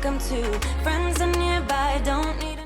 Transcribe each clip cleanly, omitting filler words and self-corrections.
welcome to. Friends are nearby, don't need a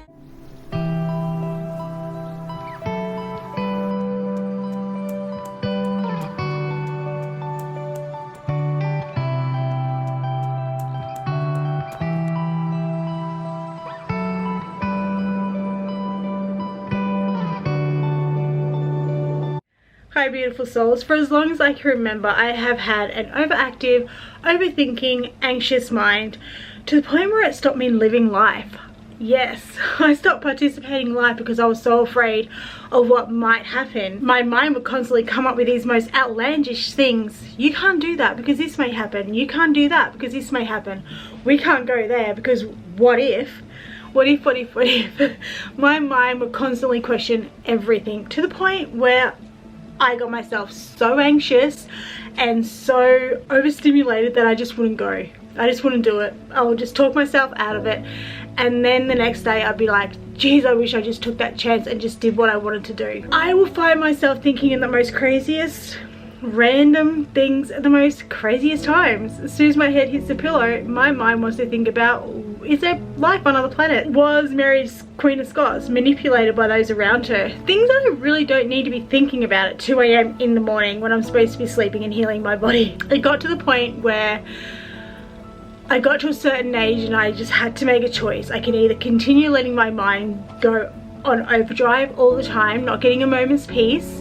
Hi beautiful souls, for as long as I can remember I have had an overactive, overthinking, anxious mind to the point where it stopped me living life. Yes, I stopped participating in life because I was so afraid of what might happen. My mind would constantly come up with these most outlandish things. You can't do that because this may happen. You can't do that because this may happen. We can't go there because what if? What if? My mind would constantly question everything to the point where I got myself so anxious and so overstimulated that I just wouldn't go. I just wouldn't do it. I would just talk myself out of it, and then the next day I'd be like, geez, I wish I just took that chance and just did what I wanted to do. I will find myself thinking in the most craziest random things at the most craziest times. As soon as my head hits the pillow, my mind wants to think about, is there life on other planets? Was Mary's Queen of Scots manipulated by those around her? Things that I really don't need to be thinking about at 2 AM in the morning when I'm supposed to be sleeping and healing my body. It got to the point where I got to a certain age and I just had to make a choice. I can either continue letting my mind go on overdrive all the time, not getting a moment's peace,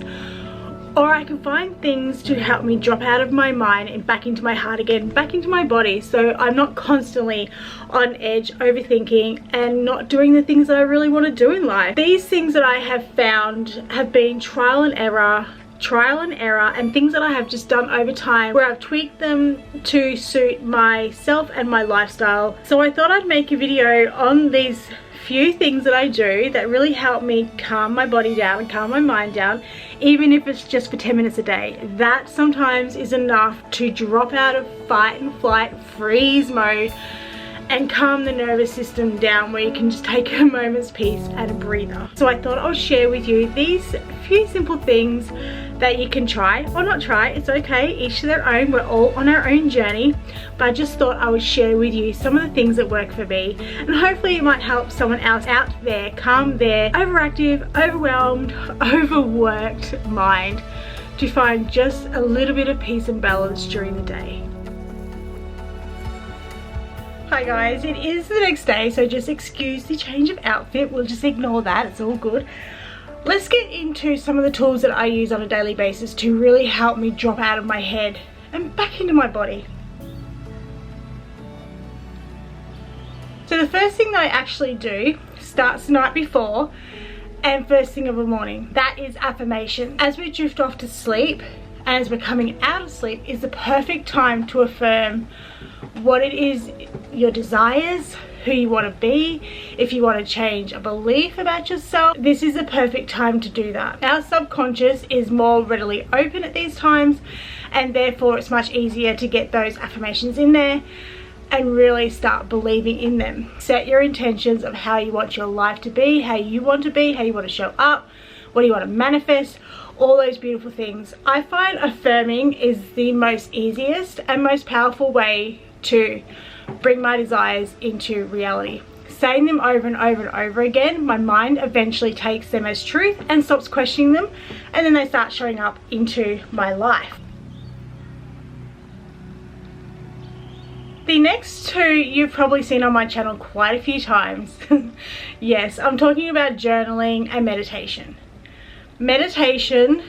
or I can find things to help me drop out of my mind and back into my heart again, back into my body, so I'm not constantly on edge, overthinking, and not doing the things that I really want to do in life. These things that I have found have been trial and error, and things that I have just done over time where I've tweaked them to suit myself and my lifestyle. So I thought I'd make a video on these few things that I do that really help me calm my body down and calm my mind down, even if it's just for 10 minutes a day. That sometimes is enough to drop out of fight and flight, freeze mode, and calm the nervous system down, where you can just take a moment's peace and a breather. So I thought I'll share with you these few simple things that you can try or not try. It's okay, each to their own. We're all on our own journey, but I just thought I would share with you some of the things that work for me, and hopefully it might help someone else out there calm their overactive, overwhelmed, overworked mind to find just a little bit of peace and balance during the day. Hi guys, it is the next day, so just excuse the change of outfit. We'll just ignore that, it's all good. Let's get into some of the tools that I use on a daily basis to really help me drop out of my head and back into my body. So the first thing that I actually do starts the night before and first thing of the morning. That is affirmation. As we drift off to sleep and as we're coming out of sleep is the perfect time to affirm what it is, your desires, who you want to be. If you want to change a belief about yourself, this is the perfect time to do that. Our subconscious is more readily open at these times, and therefore it's much easier to get those affirmations in there and really start believing in them. Set your intentions of how you want your life to be, how you want to be, how you want to show up, what do you want to manifest, all those beautiful things. I find affirming is the most easiest and most powerful way to bring my desires into reality. Saying them over and over and over again, my mind eventually takes them as truth and stops questioning them, and then they start showing up into my life. The next two you've probably seen on my channel quite a few times. Yes, I'm talking about journaling and meditation. Meditation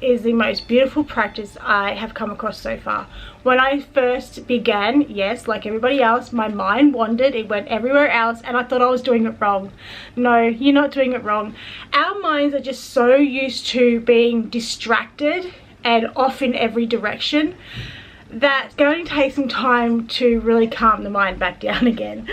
is the most beautiful practice I have come across so far. When I first began, yes, like everybody else, my mind wandered, it went everywhere else, and I thought I was doing it wrong. No, you're not doing it wrong. Our minds are just so used to being distracted and off in every direction that it's going to take some time to really calm the mind back down again.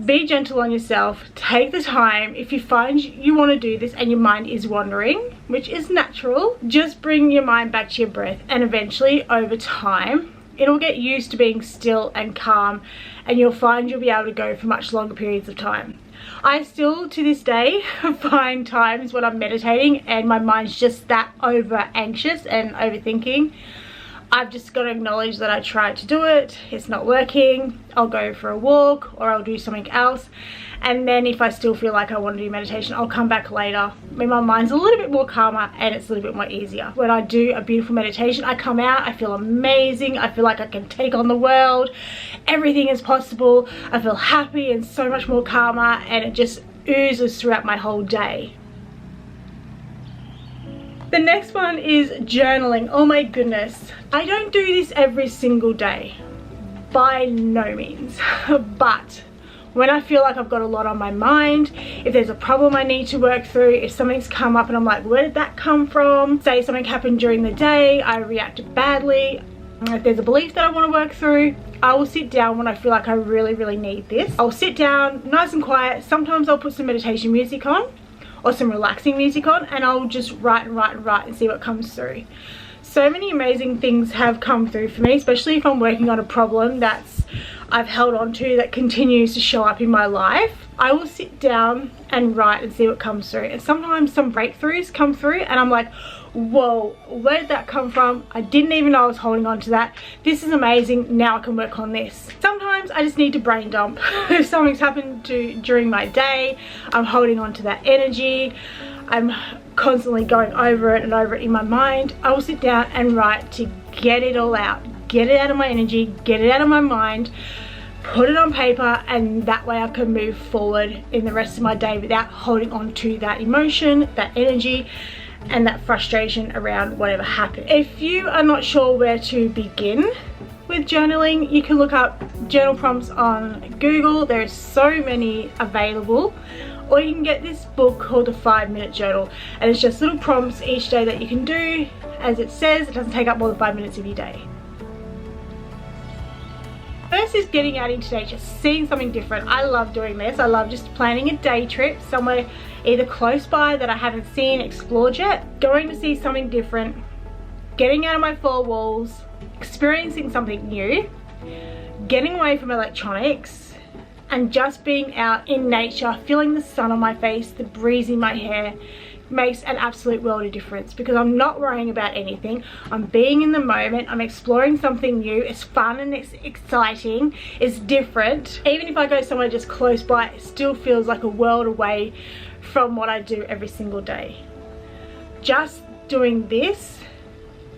Be gentle on yourself, take the time. If you find you want to do this and your mind is wandering, which is natural, just bring your mind back to your breath, and eventually over time it'll get used to being still and calm, and you'll find you'll be able to go for much longer periods of time. I still to this day find times when I'm meditating and my mind's just that over anxious and overthinking, I've just got to acknowledge that I tried to do it, it's not working. I'll go for a walk or I'll do something else, and then if I still feel like I want to do meditation, I'll come back later when my mind's a little bit more calmer and it's a little bit more easier. When I do a beautiful meditation, I come out, I feel amazing, I feel like I can take on the world, everything is possible, I feel happy and so much more calmer, and it just oozes throughout my whole day. The next one is journaling. Oh my goodness, I don't do this every single day, by no means, but when I feel like I've got a lot on my mind, if there's a problem I need to work through, if something's come up and I'm like, where did that come from? Say something happened during the day, I reacted badly. If there's a belief that I want to work through, I will sit down when I feel like I really need this. I'll sit down nice and quiet. Sometimes I'll put some meditation music on or some relaxing music on, and I'll just write and see what comes through. So many amazing things have come through for me, especially if I'm working on a problem that's I've held on to that continues to show up in my life. I will sit down and write and see what comes through, and sometimes some breakthroughs come through and I'm like, whoa, where did that come from? I didn't even know I was holding on to that. This is amazing, now I can work on this. Sometimes I just need to brain dump. If something's happened during my day, I'm holding on to that energy, I'm constantly going over it and over it in my mind, I will sit down and write to get it all out. Get it out of my energy, get it out of my mind, put it on paper, and that way I can move forward in the rest of my day without holding on to that emotion, that energy, and that frustration around whatever happened. If you are not sure where to begin with journaling, you can look up journal prompts on Google. There's so many available. Or you can get this book called the 5-Minute Journal, and it's just little prompts each day that you can do. As it says, it doesn't take up more than 5 minutes of your day. First is getting out into nature, seeing something different. I love doing this. I love just planning a day trip somewhere either close by that I haven't seen, explored yet, going to see something different, getting out of my 4 walls, experiencing something new, getting away from electronics, and just being out in nature, feeling the sun on my face, the breeze in my hair, makes an absolute world of difference, because I'm not worrying about anything. I'm being in the moment, I'm exploring something new. It's fun and it's exciting, it's different. Even if I go somewhere just close by, it still feels like a world away from what I do every single day. Just doing this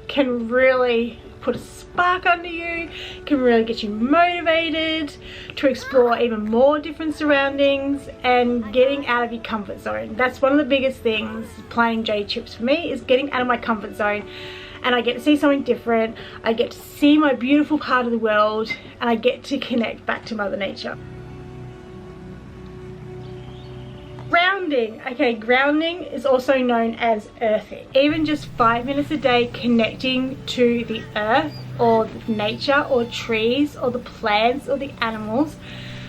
can really put a spark under you, can really get you motivated to explore even more different surroundings and getting out of your comfort zone. That's one of the biggest things planning day trips for me, is getting out of my comfort zone, and I get to see something different, I get to see my beautiful part of the world, and I get to connect back to Mother Nature. Grounding. Okay, grounding is also known as earthing. Even just 5 minutes a day connecting to the earth or nature or trees or the plants or the animals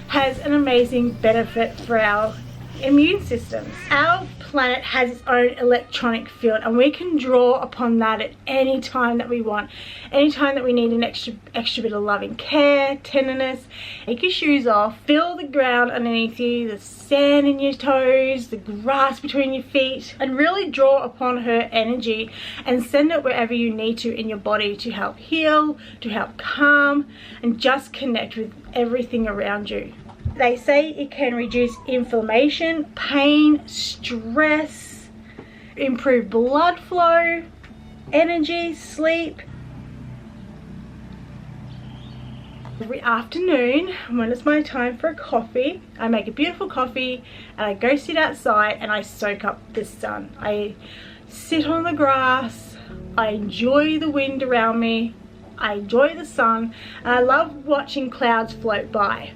has an amazing benefit for our immune systems. Our planet has its own electronic field, and we can draw upon that at any time that we want. Anytime that we need an extra bit of loving care, tenderness. Take your shoes off, feel the ground underneath you, the sand in your toes, the grass between your feet, and really draw upon her energy and send it wherever you need to in your body to help heal, to help calm, and just connect with everything around you. They say it can reduce inflammation, pain, stress, improve blood flow, energy, sleep. Every afternoon, when it's my time for a coffee, I make a beautiful coffee and I go sit outside and I soak up the sun. I sit on the grass, I enjoy the wind around me, I enjoy the sun, and I love watching clouds float by.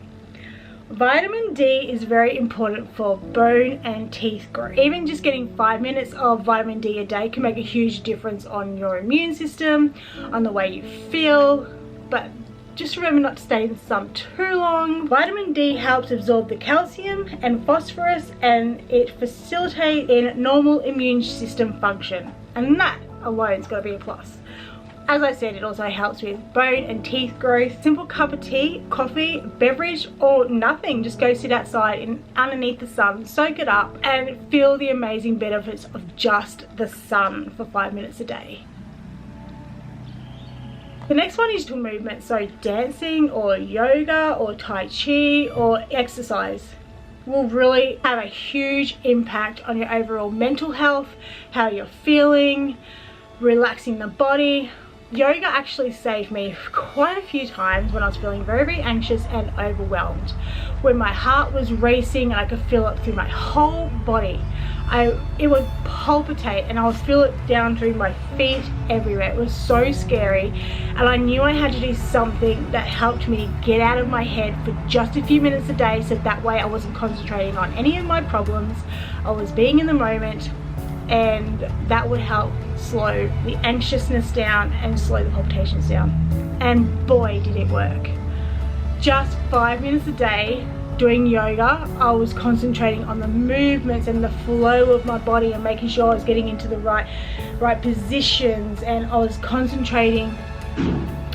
Vitamin D is very important for bone and teeth growth. Even just getting 5 minutes of vitamin D a day can make a huge difference on your immune system, on the way you feel, but just remember not to stay in the sun too long. Vitamin D helps absorb the calcium and phosphorus, and it facilitates in normal immune system function, and that alone's got to be a plus. As I said, it also helps with bone and teeth growth. Simple cup of tea, coffee, beverage, or nothing. Just go sit outside and underneath the sun, soak it up, and feel the amazing benefits of just the sun for 5 minutes a day. The next one is gentle movement, so dancing or yoga or tai chi or exercise will really have a huge impact on your overall mental health, how you're feeling, relaxing the body. Yoga actually saved me quite a few times when I was feeling very, very anxious and overwhelmed. When my heart was racing and I could feel it through my whole body. It would palpitate and I would feel it down through my feet everywhere. It was so scary, and I knew I had to do something that helped me get out of my head for just a few minutes a day, so that way I wasn't concentrating on any of my problems. I was being in the moment, and that would help slow the anxiousness down and slow the palpitations down. And boy, did it work. Just 5 minutes a day doing yoga, I was concentrating on the movements and the flow of my body and making sure I was getting into the right positions, and I was concentrating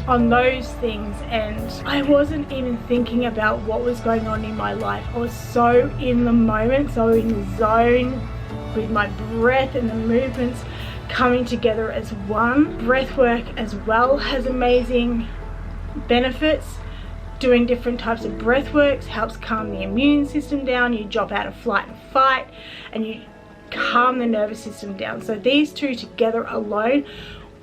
on those things, and I wasn't even thinking about what was going on in my life. I was so in the moment, so in the zone, with my breath and the movements coming together as one. Breath work as well has amazing benefits. Doing different types of breath works helps calm the immune system down. You drop out of flight and fight, and you calm the nervous system down. So these two together alone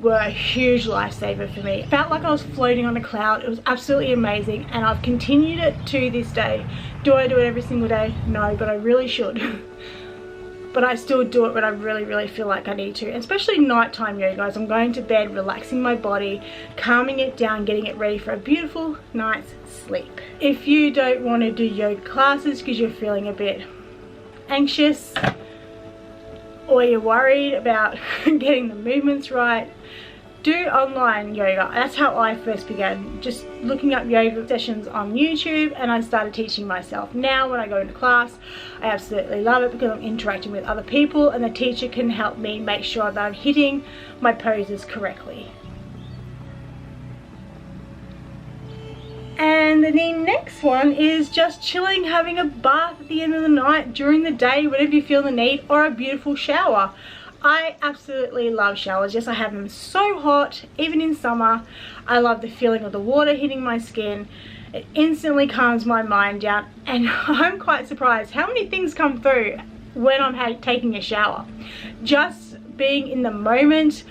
were a huge lifesaver for me. It felt like I was floating on a cloud. It was absolutely amazing, and I've continued it to this day. Do I do it every single day? No, but I really should. But I still do it when I really feel like I need to, and especially nighttime yoga, guys. I'm going to bed, relaxing my body, calming it down, getting it ready for a beautiful night's sleep. If you don't want to do yoga classes because you're feeling a bit anxious or you're worried about getting the movements right, do online yoga. That's how I first began, just looking up yoga sessions on YouTube, and I started teaching myself. Now when I go into class, I absolutely love it because I'm interacting with other people, and the teacher can help me make sure that I'm hitting my poses correctly. And the next one is just chilling, having a bath at the end of the night, during the day, whenever you feel the need, or a beautiful shower. I absolutely love showers. Yes, I have them so hot, even in summer. I love the feeling of the water hitting my skin. It instantly calms my mind down, and I'm quite surprised how many things come through when I'm taking a shower. Just being in the moment,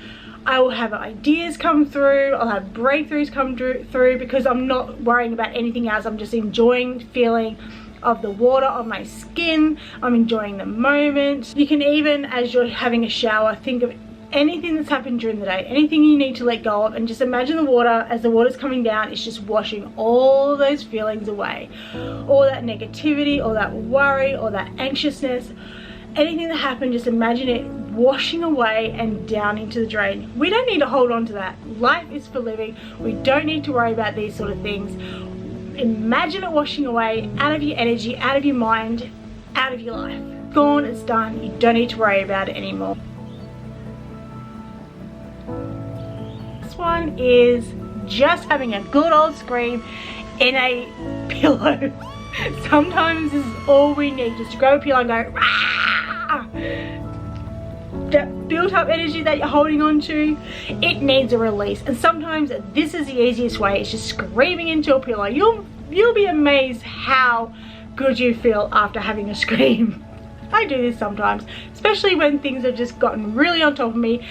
I will have ideas come through, I'll have breakthroughs come through because I'm not worrying about anything else. I'm just enjoying the feeling of the water on my skin. I'm enjoying the moment. You can even, as you're having a shower, think of anything that's happened during the day, anything you need to let go of, and just imagine the water, as the water's coming down, it's just washing all those feelings away. All that negativity, all that worry, all that anxiousness, anything that happened, just imagine it washing away and down into the drain. We don't need to hold on to that. Life is for living. We don't need to worry about these sort of things. Imagine it washing away, out of your energy, out of your mind, out of your life. Gone, it's done. You don't need to worry about it anymore. This one is just having a good old scream in a pillow. Sometimes this is all we need, just to grab a pillow and go, rah! That built up energy that you're holding on to, it needs a release. And sometimes this is the easiest way. It's just screaming into a pillow. You'll be amazed how good you feel after having a scream. I do this sometimes, especially when things have just gotten really on top of me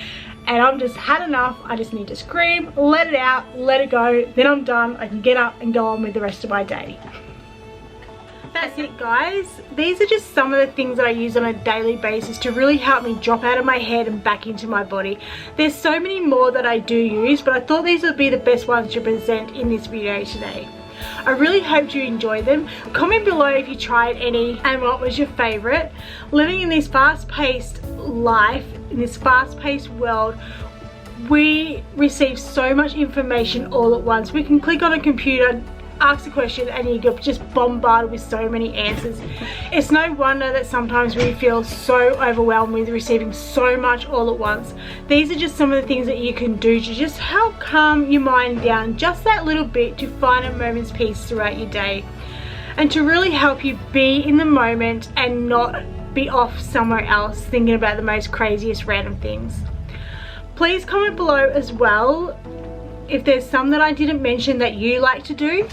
and I've just had enough. I just need to scream, let it out, let it go, then I'm done. I can get up and go on with the rest of my day. That's it, guys. These are just some of the things that I use on a daily basis to really help me drop out of my head and back into my body. There's so many more that I do use, but I thought these would be the best ones to present in this video today. I really hope you enjoyed them. Comment below if you tried any and what was your favorite. Living in this fast-paced life, in this fast-paced world, we receive so much information all at once. We can click on a computer, ask a question, and you get just bombarded with so many answers. It's no wonder that sometimes we feel so overwhelmed with receiving so much all at once. These are just some of the things that you can do to just help calm your mind down just that little bit, to find a moment's peace throughout your day, and to really help you be in the moment and not be off somewhere else thinking about the most craziest random things. Please comment below as well if there's some that I didn't mention that you like to do,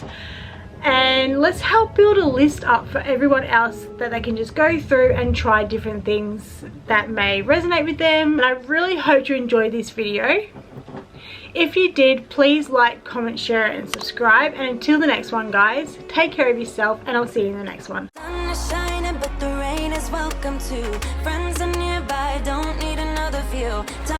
and let's help build a list up for everyone else that they can just go through and try different things that may resonate with them. And I really hope you enjoyed this video. If you did, please like, comment, share and subscribe, and until the next one guys, take care of yourself and I'll see you in the next one. Sun is shining, but the rain is welcome too. Friends and